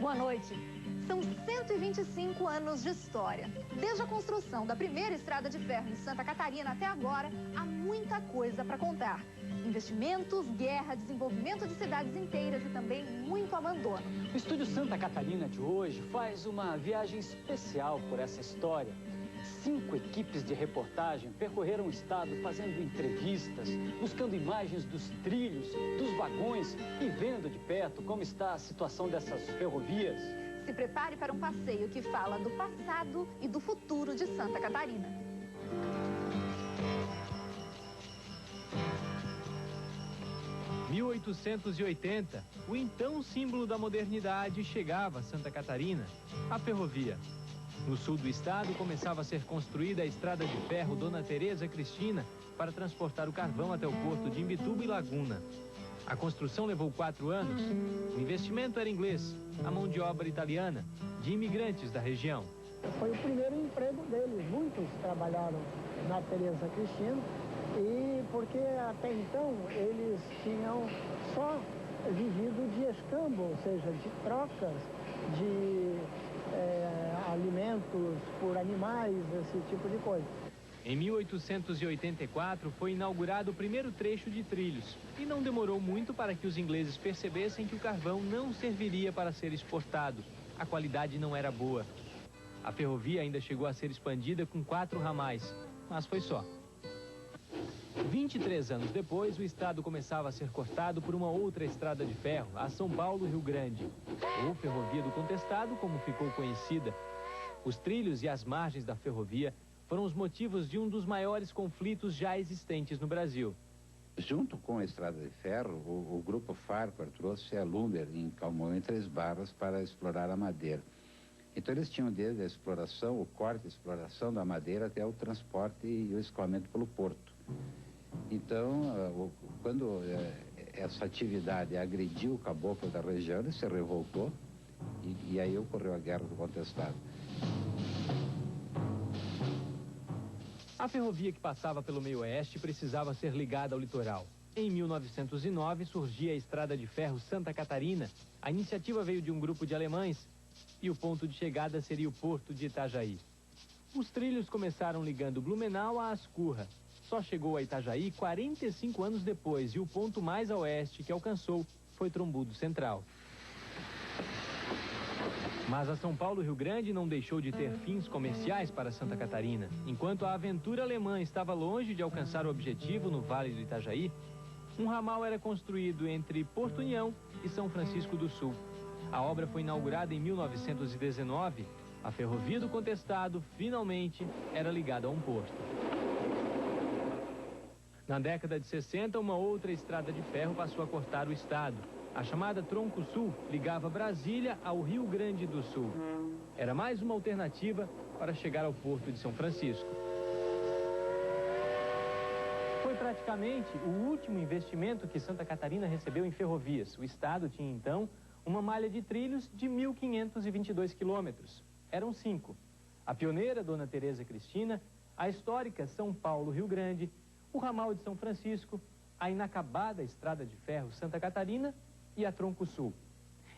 Boa noite. São 125 anos de história. Desde a construção da primeira estrada de ferro em Santa Catarina até agora, há muita coisa para contar. Investimentos, guerra, desenvolvimento de cidades inteiras e também muito abandono. O Estúdio Santa Catarina de hoje faz uma viagem especial por essa história. 5 equipes de reportagem percorreram o estado fazendo entrevistas, buscando imagens dos trilhos, dos vagões e vendo de perto como está a situação dessas ferrovias. Se prepare para um passeio que fala do passado e do futuro de Santa Catarina. Em 1880, o então símbolo da modernidade chegava a Santa Catarina, a ferrovia. No sul do estado começava a ser construída a estrada de ferro Dona Teresa Cristina para transportar o carvão até o porto de Imbituba e Laguna. A construção levou 4 anos. O investimento era inglês, a mão de obra italiana, de imigrantes da região. Foi o primeiro emprego deles. Muitos trabalharam na Teresa Cristina e porque até então eles tinham só vivido de escambo, ou seja, de trocas de alimentos por animais, esse tipo de coisa. Em 1884 foi inaugurado o primeiro trecho de trilhos e não demorou muito para que os ingleses percebessem que o carvão não serviria para ser exportado. A qualidade não era boa. A ferrovia ainda chegou a ser expandida com 4 ramais, mas foi só. 23 anos depois, o estado começava a ser cortado por uma outra estrada de ferro, a São Paulo-Rio Grande, ou Ferrovia do Contestado, como ficou conhecida. Os trilhos e as margens da ferrovia foram os motivos de um dos maiores conflitos já existentes no Brasil. Junto com a estrada de ferro, o grupo Farquhar trouxe a Lumber em Calmon em 3 Barras para explorar a madeira. Então eles tinham desde a exploração, o corte e exploração da madeira até o transporte e o escoamento pelo porto. Então, quando essa atividade agrediu o caboclo da região, ele se revoltou e aí ocorreu a Guerra do Contestado. A ferrovia que passava pelo meio-oeste precisava ser ligada ao litoral. Em 1909 surgia a Estrada de Ferro Santa Catarina. A iniciativa veio de um grupo de alemães e o ponto de chegada seria o porto de Itajaí. Os trilhos começaram ligando Blumenau a Ascurra. Só chegou a Itajaí 45 anos depois e o ponto mais a oeste que alcançou foi Trombudo Central. Mas a São Paulo-Rio Grande não deixou de ter fins comerciais para Santa Catarina. Enquanto a aventura alemã estava longe de alcançar o objetivo no Vale do Itajaí, um ramal era construído entre Porto União e São Francisco do Sul. A obra foi inaugurada em 1919. A Ferrovia do Contestado, finalmente, era ligada a um porto. Na década de 60, uma outra estrada de ferro passou a cortar o estado. A chamada Tronco Sul ligava Brasília ao Rio Grande do Sul. Era mais uma alternativa para chegar ao porto de São Francisco. Foi praticamente o último investimento que Santa Catarina recebeu em ferrovias. O estado tinha, então, uma malha de trilhos de 1.522 quilômetros. Eram 5. A pioneira, Dona Teresa Cristina, a histórica São Paulo-Rio Grande, o ramal de São Francisco, a inacabada estrada de ferro Santa Catarina e a Tronco Sul.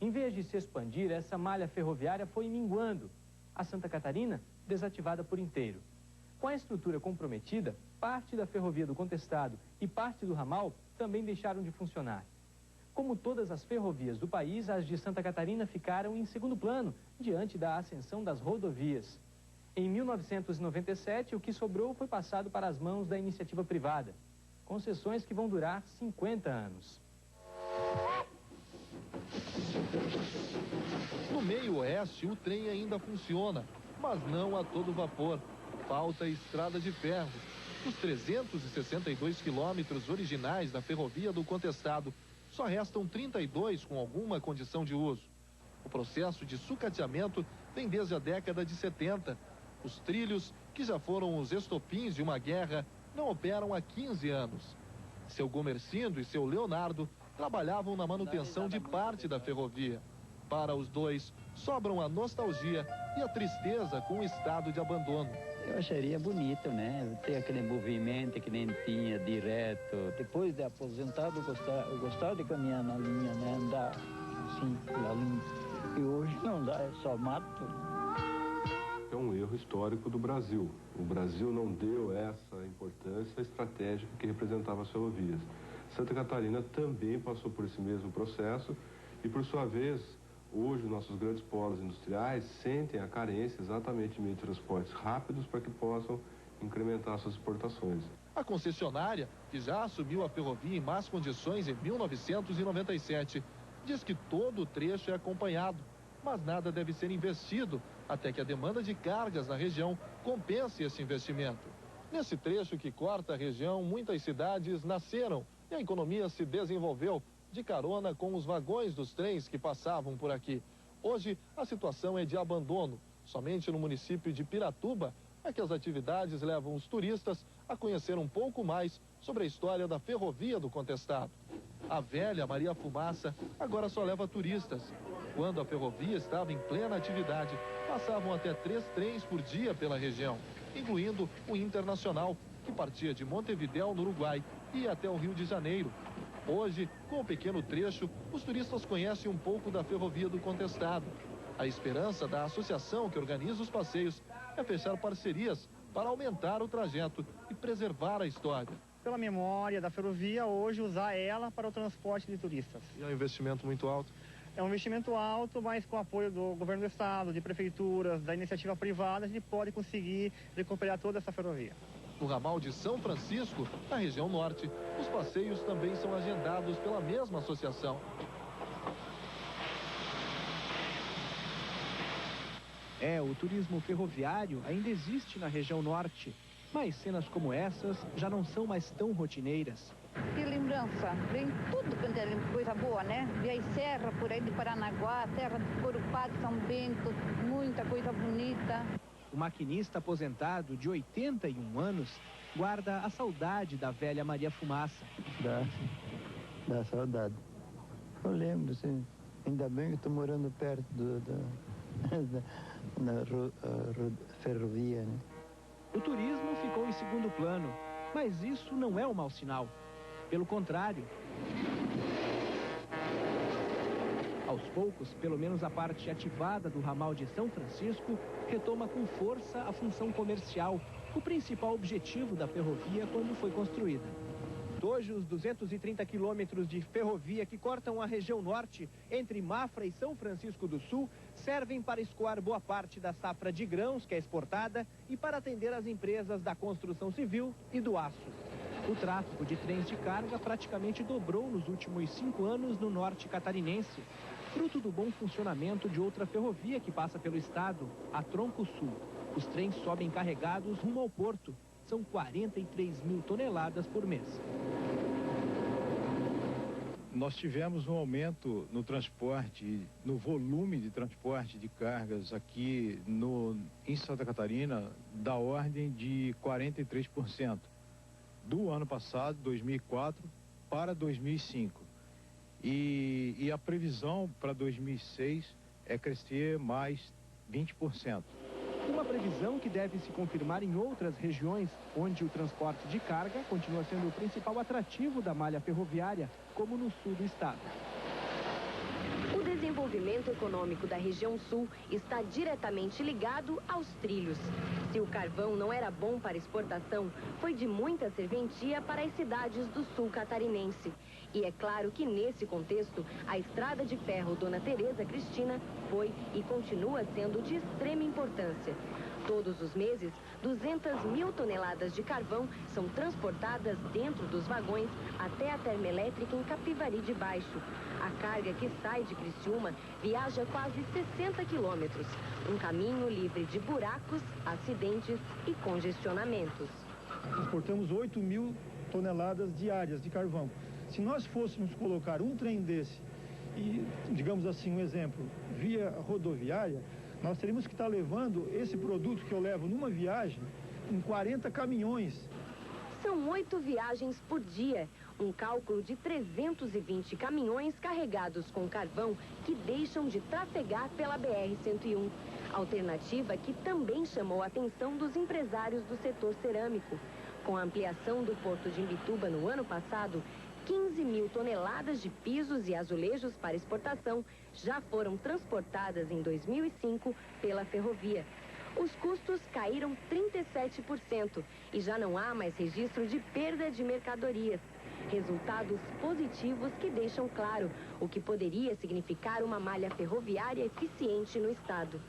Em vez de se expandir, essa malha ferroviária foi minguando. A Santa Catarina, desativada por inteiro. Com a estrutura comprometida, parte da Ferrovia do Contestado e parte do ramal também deixaram de funcionar. Como todas as ferrovias do país, as de Santa Catarina ficaram em segundo plano, diante da ascensão das rodovias. Em 1997, o que sobrou foi passado para as mãos da iniciativa privada. Concessões que vão durar 50 anos. No meio-oeste, o trem ainda funciona, mas não a todo vapor. Falta estrada de ferro. Os 362 quilômetros originais da Ferrovia do Contestado, só restam 32 com alguma condição de uso. O processo de sucateamento vem desde a década de 70. Os trilhos, que já foram os estopins de uma guerra, não operam há 15 anos. Seu Gomercindo e seu Leonardo trabalhavam na manutenção de parte da ferrovia. Para os dois, sobram a nostalgia e a tristeza com o estado de abandono. Eu acharia bonito, né? Ter aquele movimento que nem tinha direto. Depois de aposentado, eu gostava de caminhar na linha, né? Andar assim, pela linha. E hoje não dá, é só mato. É um erro histórico do Brasil. O Brasil não deu essa importância estratégica que representava as ferrovias. Santa Catarina também passou por esse mesmo processo e, por sua vez, hoje nossos grandes polos industriais sentem a carência exatamente de meios de transportes rápidos para que possam incrementar suas exportações. A concessionária, que já assumiu a ferrovia em más condições em 1997, diz que todo o trecho é acompanhado, mas nada deve ser investido até que a demanda de cargas na região compense esse investimento. Nesse trecho que corta a região, muitas cidades nasceram e a economia se desenvolveu de carona com os vagões dos trens que passavam por aqui. Hoje, a situação é de abandono. Somente no município de Piratuba é que as atividades levam os turistas a conhecer um pouco mais sobre a história da ferrovia do Contestado. A velha Maria Fumaça agora só leva turistas. Quando a ferrovia estava em plena atividade, passavam até 3 trens por dia pela região, incluindo o Internacional, que partia de Montevidéu, no Uruguai, e ia até o Rio de Janeiro. Hoje, com o pequeno trecho, os turistas conhecem um pouco da ferrovia do Contestado. A esperança da associação que organiza os passeios é fechar parcerias para aumentar o trajeto e preservar a história. Pela memória da ferrovia, hoje usar ela para o transporte de turistas. E é um investimento muito alto? É um investimento alto, mas com o apoio do governo do estado, de prefeituras, da iniciativa privada, a gente pode conseguir recuperar toda essa ferrovia. No ramal de São Francisco, na região norte, os passeios também são agendados pela mesma associação. O turismo ferroviário ainda existe na região norte, mas cenas como essas já não são mais tão rotineiras. Que lembrança, vem tudo quanto é coisa boa, né? E aí serra por aí de Paranaguá, terra de Corupá, de São Bento, muita coisa bonita. O maquinista aposentado de 81 anos guarda a saudade da velha Maria Fumaça. Dá saudade. Eu lembro, assim, ainda bem que estou morando perto da ferrovia, né? O turismo ficou em segundo plano, mas isso não é um mau sinal. Pelo contrário, aos poucos, pelo menos a parte ativada do ramal de São Francisco retoma com força a função comercial, o principal objetivo da ferrovia quando foi construída. Hoje, os 230 quilômetros de ferrovia que cortam a região norte, entre Mafra e São Francisco do Sul, servem para escoar boa parte da safra de grãos que é exportada e para atender as empresas da construção civil e do aço. O tráfego de trens de carga praticamente dobrou nos últimos 5 anos no norte catarinense, fruto do bom funcionamento de outra ferrovia que passa pelo estado, a Tronco Sul. Os trens sobem carregados rumo ao porto. São 43 mil toneladas por mês. Nós tivemos um aumento no transporte, no volume de transporte de cargas aqui em Santa Catarina, da ordem de 43%. Do ano passado, 2004, para 2005. E a previsão para 2006 é crescer mais 20%. Uma previsão que deve se confirmar em outras regiões, onde o transporte de carga continua sendo o principal atrativo da malha ferroviária, como no sul do estado. O desenvolvimento econômico da região sul está diretamente ligado aos trilhos. Se o carvão não era bom para exportação, foi de muita serventia para as cidades do sul catarinense. E é claro que nesse contexto, a estrada de ferro Dona Teresa Cristina foi e continua sendo de extrema importância. Todos os meses, 200 mil toneladas de carvão são transportadas dentro dos vagões até a termoelétrica em Capivari de Baixo. A carga que sai de Criciúma viaja quase 60 quilômetros, um caminho livre de buracos, acidentes e congestionamentos. Transportamos 8 mil toneladas diárias de carvão. Se nós fôssemos colocar um trem desse, e digamos assim, um exemplo, via rodoviária, nós teríamos que estar levando esse produto que eu levo numa viagem em 40 caminhões. São 8 viagens por dia, um cálculo de 320 caminhões carregados com carvão que deixam de trafegar pela BR-101. Alternativa que também chamou a atenção dos empresários do setor cerâmico. Com a ampliação do porto de Imbituba no ano passado, 15 mil toneladas de pisos e azulejos para exportação já foram transportadas em 2005 pela ferrovia. Os custos caíram 37% e já não há mais registro de perda de mercadorias. Resultados positivos que deixam claro o que poderia significar uma malha ferroviária eficiente no estado.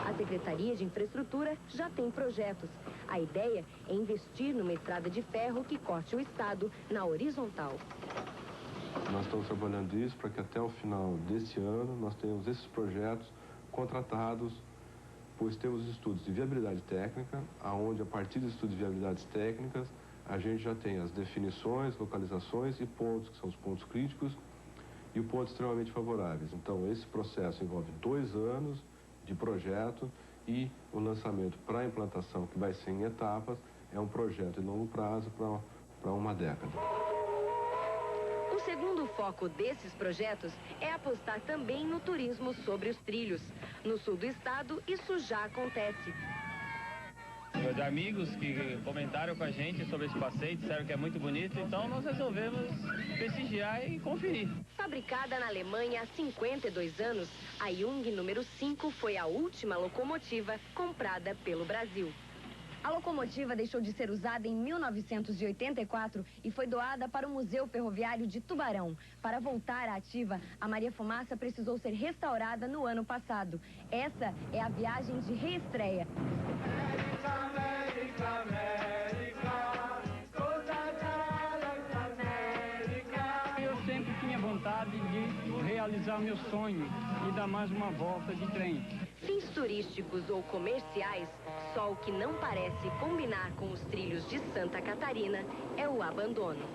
A Secretaria de Infraestrutura já tem projetos. A ideia é investir numa estrada de ferro que corte o estado na horizontal. Nós estamos trabalhando isso para que até o final desse ano nós tenhamos esses projetos contratados, pois temos estudos de viabilidade técnica, onde a partir dos estudos de viabilidades técnicas a gente já tem as definições, localizações e pontos, que são os pontos críticos, e o ponto extremamente favoráveis. Então, esse processo envolve 2 anos de projeto e o lançamento para a implantação, que vai ser em etapas, é um projeto de longo prazo para uma década. O segundo foco desses projetos é apostar também no turismo sobre os trilhos. No sul do estado, isso já acontece. Meus amigos que comentaram com a gente sobre esse passeio, disseram que é muito bonito, então nós resolvemos prestigiar e conferir. Fabricada na Alemanha há 52 anos, a Jung número 5 foi a última locomotiva comprada pelo Brasil. A locomotiva deixou de ser usada em 1984 e foi doada para o Museu Ferroviário de Tubarão. Para voltar à ativa, a Maria Fumaça precisou ser restaurada no ano passado. Essa é a viagem de reestreia. Eu sempre tinha vontade de realizar meu sonho e dar mais uma volta de trem. Fins turísticos ou comerciais, só o que não parece combinar com os trilhos de Santa Catarina é o abandono.